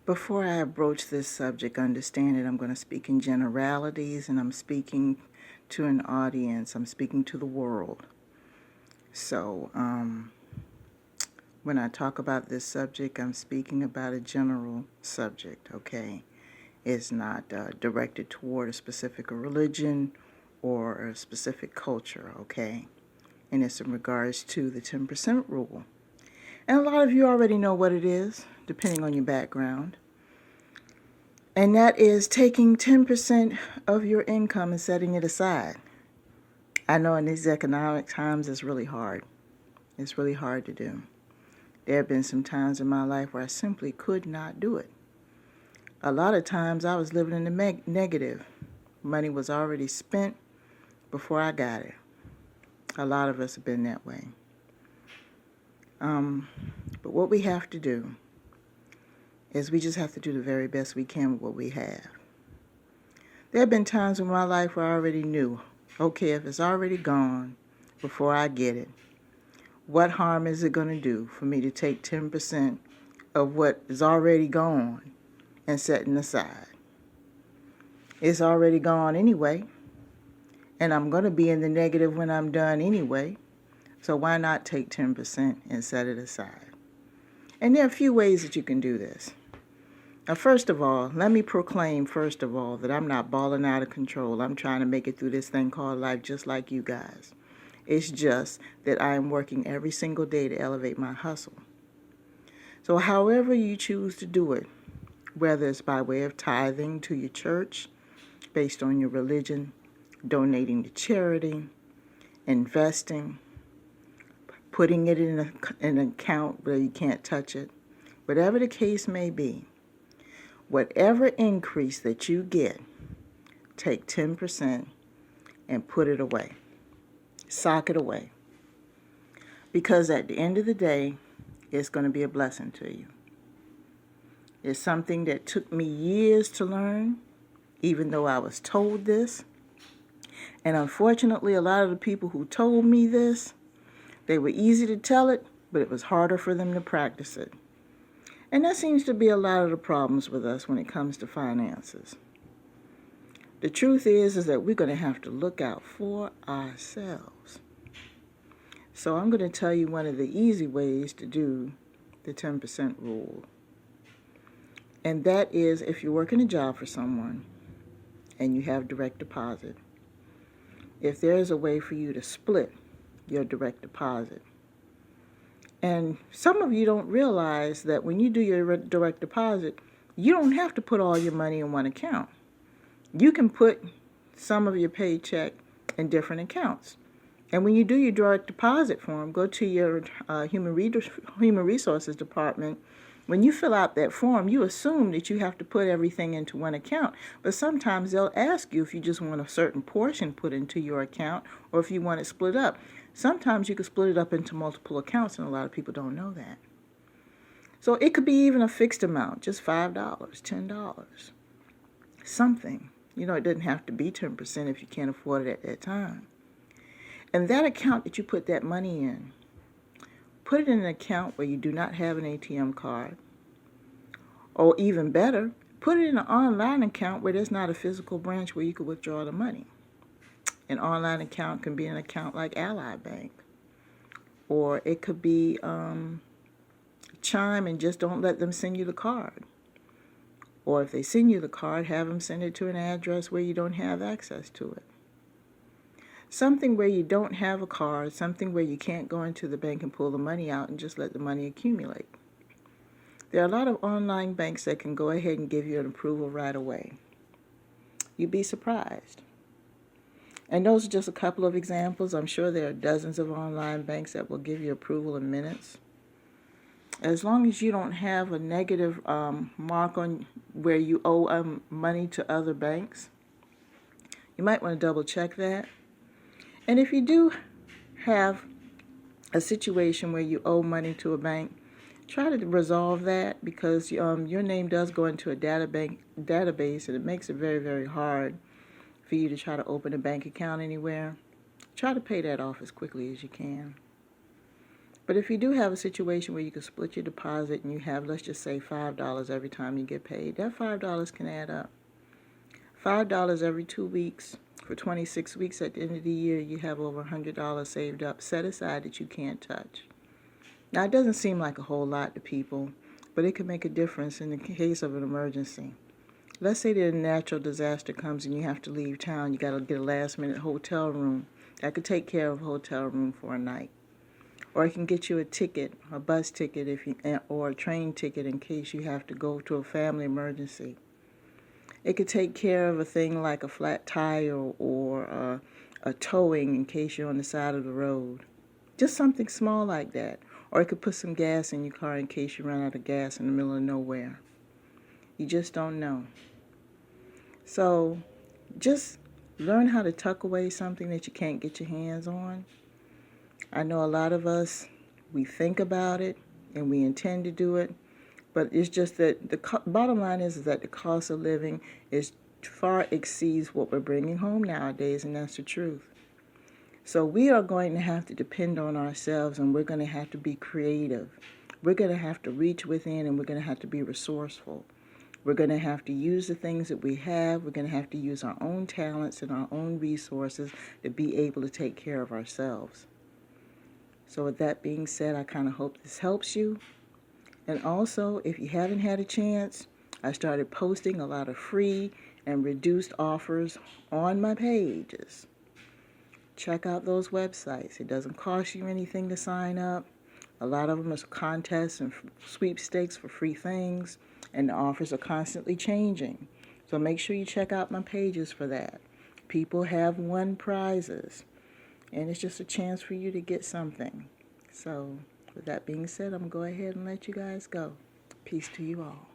Before I broach this subject, understand that I'm going to speak in generalities and I'm speaking to an audience. I'm speaking to the world. So, when I talk about this subject, I'm speaking about a general subject, okay? It's not directed toward a specific religion or a specific culture, okay? And it's in regards to the 10% rule. And a lot of you already know what it is, depending on your background. And that is taking 10% of your income and setting it aside. I know in these economic times it's really hard. It's really hard to do. There have been some times in my life where I simply could not do it. A lot of times I was living in the negative. Money was already spent before I got it. A lot of us have been that way. But what we have to do is we just have to do the very best we can with what we have. There have been times in my life where I already knew, okay, if it's already gone before I get it, what harm is it going to do for me to take 10% of what is already gone and setting aside? It's already gone anyway, and I'm going to be in the negative when I'm done anyway, so why not take 10% and set it aside? And there are a few ways that you can do this. Now, first of all, let me proclaim, first of all, that I'm not balling out of control. I'm trying to make it through this thing called life just like you guys. It's just that I am working every single day to elevate my hustle. So however you choose to do it, whether it's by way of tithing to your church, based on your religion, donating to charity, investing, putting it in an account where you can't touch it, whatever the case may be, whatever increase that you get, take 10% and put it away. Sock it away. Because at the end of the day, it's going to be a blessing to you. It's something that took me years to learn, even though I was told this. And unfortunately, a lot of the people who told me this, they were easy to tell it, but it was harder for them to practice it. And that seems to be a lot of the problems with us when it comes to finances. The truth is that we're going to have to look out for ourselves. So I'm going to tell you one of the easy ways to do the 10% rule. And that is if you're working a job for someone and you have direct deposit, if there's a way for you to split your direct deposit. And some of you don't realize that when you do your direct deposit, you don't have to put all your money in one account. You can put some of your paycheck in different accounts. And when you do your direct deposit form, go to your human resources department. When you fill out that form, you assume that you have to put everything into one account. But sometimes they'll ask you if you just want a certain portion put into your account or if you want it split up. Sometimes you can split it up into multiple accounts, and a lot of people don't know that. So it could be even a fixed amount, just $5, $10, something. You know, it doesn't have to be 10% if you can't afford it at that time. And that account that you put that money in, put it in an account where you do not have an ATM card. Or even better, put it in an online account where there's not a physical branch where you could withdraw the money. An online account can be an account like Ally Bank. Or it could be Chime, and just don't let them send you the card. Or if they send you the card, have them send it to an address where you don't have access to it. Something where you don't have a card, something where you can't go into the bank and pull the money out and just let the money accumulate. There are a lot of online banks that can go ahead and give you an approval right away. You'd be surprised. And those are just a couple of examples. I'm sure there are dozens of online banks that will give you approval in minutes. As long as you don't have a negative mark on where you owe money to other banks, you might want to double check that. And if you do have a situation where you owe money to a bank, try to resolve that, because your name does go into a database, and it makes it very, very hard for you to try to open a bank account anywhere. Try to pay that off as quickly as you can. But if you do have a situation where you can split your deposit and you have, let's just say, $5 every time you get paid, that $5 can add up. $5 every 2 weeks for 26 weeks at the end of the year, you have over $100 saved up, set aside that you can't touch. Now, it doesn't seem like a whole lot to people, but it can make a difference in the case of an emergency. Let's say that a natural disaster comes and you have to leave town. You got to get a last-minute hotel room. That could take care of a hotel room for a night. Or it can get you a ticket, a bus ticket, or a train ticket in case you have to go to a family emergency. It could take care of a thing like a flat tire or a towing in case you're on the side of the road. Just something small like that. Or it could put some gas in your car in case you run out of gas in the middle of nowhere. You just don't know. So just learn how to tuck away something that you can't get your hands on. I know a lot of us, we think about it and we intend to do it, but it's just that the bottom line is that the cost of living far exceeds what we're bringing home nowadays, and that's the truth. So we are going to have to depend on ourselves, and we're going to have to be creative. We're going to have to reach within, and we're going to have to be resourceful. We're going to have to use the things that we have. We're going to have to use our own talents and our own resources to be able to take care of ourselves. So with that being said, I kind of hope this helps you. And also, if you haven't had a chance, I started posting a lot of free and reduced offers on my pages. Check out those websites. It doesn't cost you anything to sign up. A lot of them are contests and sweepstakes for free things, and the offers are constantly changing. So make sure you check out my pages for that. People have won prizes, and it's just a chance for you to get something. So with that being said, I'm going to go ahead and let you guys go. Peace to you all.